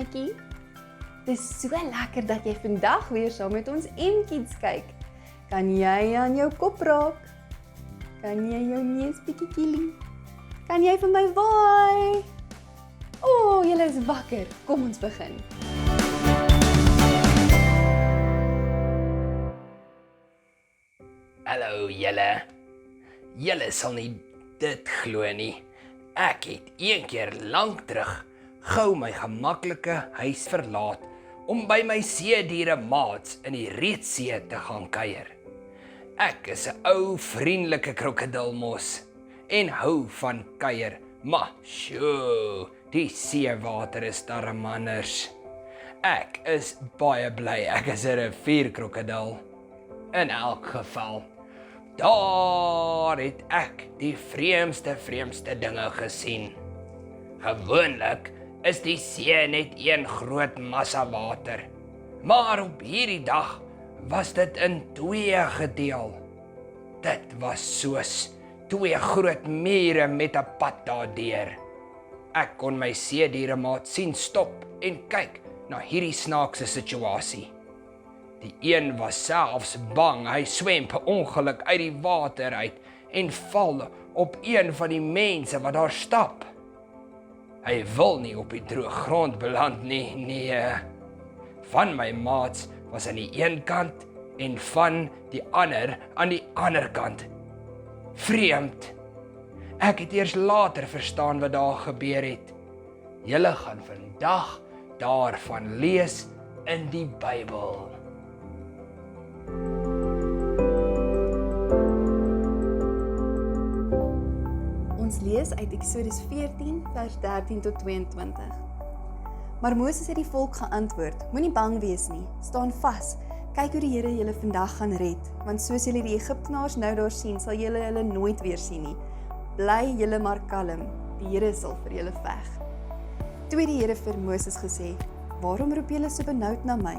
maatjie. Dis so lekker dat jy vandag weer saam met ons M-Kids kyk. Kan jy aan jou kop raak? Kan jy jou neus bietjie kielie? Kan jy vir my waai? O, julle is wakker. Kom ons begin. Hallo julle. Julle sal nie dit glo nie. Ek het een keer lank terug gou my gemaklike huis verlaat om by my seediere maats in die Reetsee te gaan kuier. Ek is 'n ou vriendelike krokodilmos en hou van kuier, maar sjoe, die seewater is darem anders. Ek is baie bly ek is 'n rivierkrokodil. In elk geval, daar het ek die vreemdste dinge gesien. Gewoonlik is die see net een groot massa water, maar op hierdie dag was dit in twee gedeel. Dit was soos twee groot mure met 'n pad daardeur. Ek kon my seedieremaat sien stop en kyk na hierdie snaakse situasie. Die een was selfs bang hy swem per ongeluk uit die water uit en val op een van die mense wat daar stap. Hy wil nie op die droë grond beland nie, nee. Van my maats was aan die een kant en van die ander aan die ander kant. Vreemd. Ek het eers later verstaan wat daar gebeur het. Julle gaan vandag daarvan lees in die Bybel. Ons lees uit Eksodus 14 vers 13 tot 22. Maar Moses het die volk geantwoord: Moenie bang wees nie, staan vas. Kyk hoe die Here julle vandag gaan red, want soos julle die Egiptenaars nou daar sien, sal julle hulle nooit weer sien nie. Bly julle maar kalm, die Here sal vir julle veg. Toe het die Here vir Moses gesê: Waarom roep julle so benoud na my?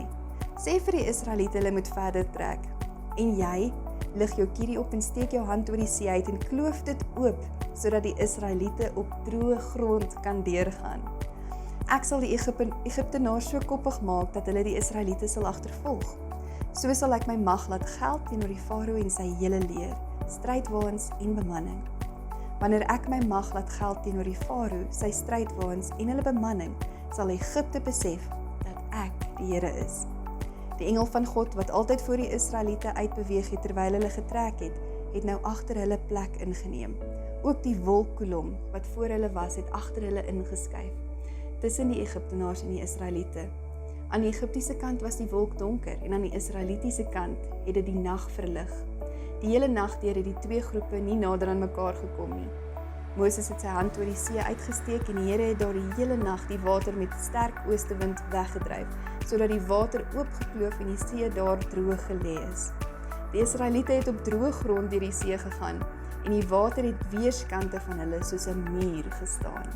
Sê vir die Israeliete hulle moet verder trek. En jy, lig jou kierie op en steek jou hand oor die see uit en kloof dit oop, sodat die Israeliete op droë grond kan deurgaan. Ek sal die Egiptenaars so koppig maak dat hulle die Israeliete sal agtervolg. So sal ek my mag laat geld teenoor die Farao en sy hele leer, strydwaens en bemanning. Wanneer ek my mag laat geld teenoor die Farao, sy strydwaens en hulle bemanning, sal Egipte besef dat ek die Here is. Die engel van God wat altyd voor die Israeliete uitbeweeg het terwyl hulle getrek het nou agter hulle plek ingeneem. Ook die wolkkolom wat voor hulle was, het agter hulle ingeskuif, tussen die Egiptenaars en die Israeliete. Aan die Egiptiese kant was die wolk donker en aan die Israelitiese kant het dit die nag verlig. Die hele nag deur het die twee groepe nie nader aan mekaar gekom nie. Moses het sy hand oor die see uitgesteek en die Here het daar die hele nag die water met sterk oostewind weggedryf, sodat die water oopgekloof en die see daar droog gelê is. Die Israeliete het op droë grond deur die see gegaan en die water het weerskante van hulle soos 'n muur gestaan.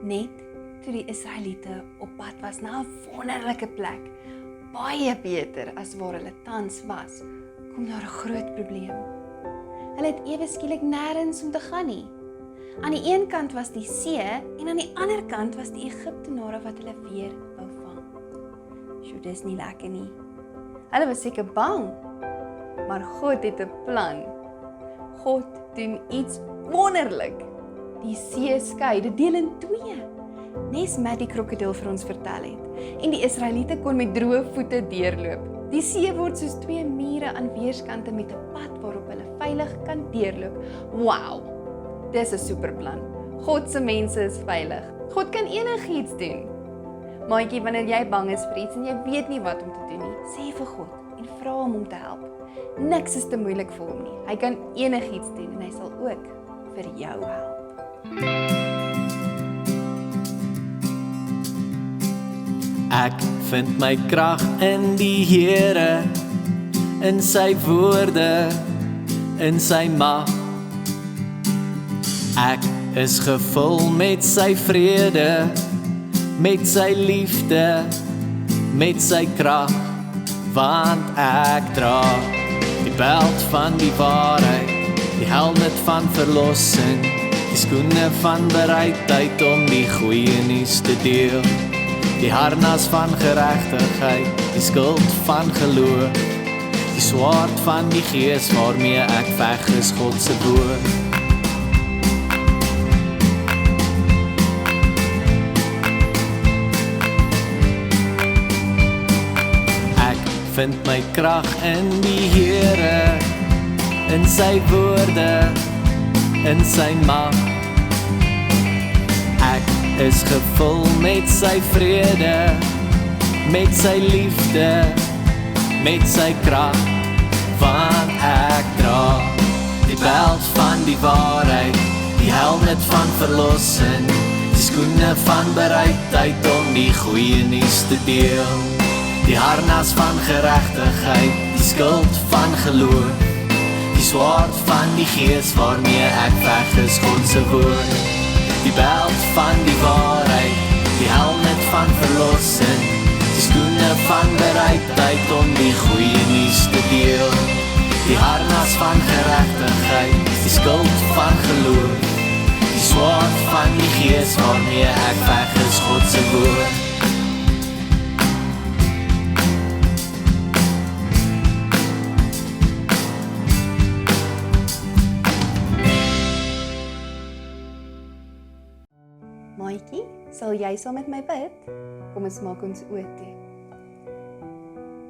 Net toe die Israeliete op pad was na 'n wonderlike plek, baie beter as waar hulle tans was, kom daar 'n groot probleem. Hulle het ewe skielik nêrens om te gaan nie. Aan die een kant was die see en aan die ander kant was die Egiptenare wat hulle weer wou vang. Sjoe, dis nie lekker nie. Hulle was seker bang, maar God het 'n plan. God doen iets wonderlik. Die see skei, dit deel in twee. Nes Matt die krokodil vir ons vertel het. En die Israeliete kon met droë voete deurloop. Die see word soos twee mure aan weerskante met 'n pad waarop hulle veilig kan deurloop. Wow, dis 'n superplan. God se mense is veilig. God kan enigiets doen. Maatjie, wanneer jy bang is vir iets en jy weet nie wat om te doen nie, sê vir God en vra hom om te help. Niks is te moeilik vir hom nie. Hy kan enigiets doen en hy sal ook vir jou help. Ek vind my krag in die Here, in sy woorde, in sy mag. Ek is gevul met sy vrede, met sy liefde met sy krag, want ek dra die beld van die waarheid, die helmet van verlossing, die skoene van bereidheid om die goeie nuus te deel, die harnas van geregtigheid, die skild van geloof, die swaard van die gees waarmee ek veg is God se woord. Vind my krag in die Here, in sy woorde, in sy mag. Ek is gevul met sy vrede, met sy liefde, met sy krag, want ek dra die beld van die waarheid, die helmet van verlossing, die skoene van bereidheid om die goeie nuus te deel. Die harnas van geregtigheid, die skild van geloof, die swaard van die gees waarmee ek veg is God se woord. Die beld van die waarheid, die helmet van verlossing, die skoene van bereidheid om die goeie nuus te deel. Die harnas van geregtigheid, die skild van geloof, die swaard van die gees waarmee ek veg is God se woord. Maatjie, sal jy saam met my bid? Kom ons maak ons oë toe.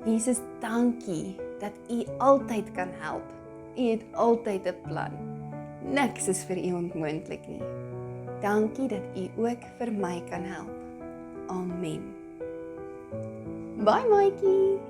Jesus, dankie dat U altyd kan help. U het altyd 'n plan. Niks is vir U onmoontlik nie. Dankie dat U ook vir my kan help. Amen. Bye, maatjie.